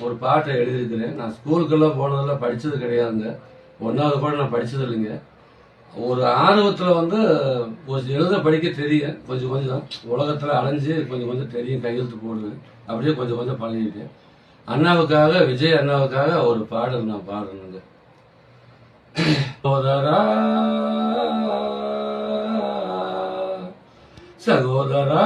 ஒரு பாட்டை எழுதியிருக்கிறேன். நான் ஸ்கூலுக்கெல்லாம் போனதெல்லாம் படித்தது கிடையாதுங்க. 1வது கூட நான் படித்தது இல்லைங்க. ஒரு ஆர்வத்தில் எழுத படிக்க தெரியும். கொஞ்சம் கொஞ்சம் உலகத்தில் அலைஞ்சு கொஞ்சம் கொஞ்சம் தெரியும். கையெழுத்து போடுவேன். அப்படியே கொஞ்சம் கொஞ்சம் பழகிட்டேன். அண்ணாவுக்காக, விஜய் அண்ணாவுக்காக ஒரு பாடல் நான் பாடணுங்க. சகோதரா சகோதரா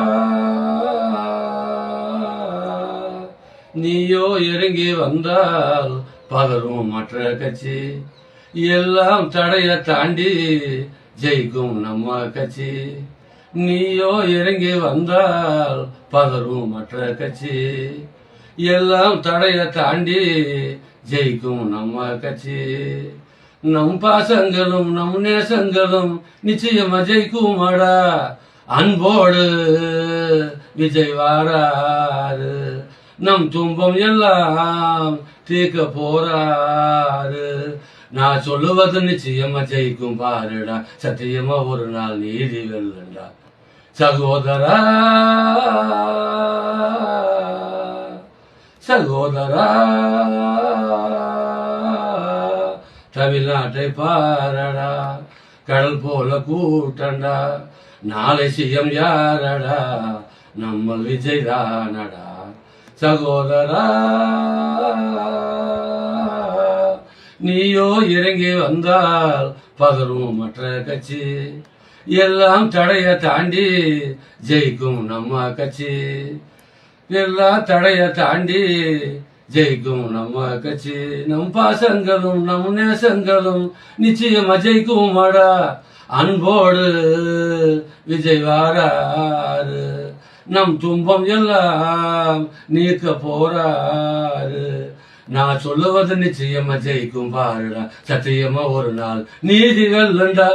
நீயோ இறங்கி வந்தால் பகரும் மற்ற கட்சி, எல்லாம் தடைய தாண்டி ஜெயிக்கும் நம்ம கட்சி. நீயோ இறங்கி வந்தால் பகரும் மற்ற கட்சி, எல்லாம் தடைய தாண்டி ஜெயிக்கும் நம்ம கட்சி. நம் பாசங்களும் நம் நேசங்களும் நிச்சயமா ஜெயிக்குமாடா. அன்போடு விஜய் வாராரு, நம் துன்பம் எல்லாம் தீர்க்க போறாரு. நான் சொல்லுவது நிச்சயமா ஜெயிக்கும் பாருடா. சத்தியமா ஒரு நாள் நீதி வெல்லுண்டா. சகோதரா சகோதரா தமிழ்நாட்டை பாரடா, கடல் போல கூட்டண்டா. நாளை சிஎம் யாரடா? நம்ம விஜய் தானடா. சகோதரா நீயோ இறங்கி வந்தால் பகரும் மற்ற கட்சி, எல்லாம் தடைய தாண்டி ஜெயிக்கும் நம்ம கட்சி. எல்லாம் தடைய தாண்டி ஜெயிக்கும் நம்ம கட்சி. நம் பாசங்களும் நம் நேசங்களும் நிச்சயமா ஜெயிக்குமாடா. அன்போடு விஜய் வாராரு, நம் துன்பம் எல்லாம் நீக்க போறாரு. நான் சொல்லுவது நிச்சயமா ஜெயிக்கும் பாருடா. சத்தியமா ஒரு நாள் நீதி வெல்லுண்டா.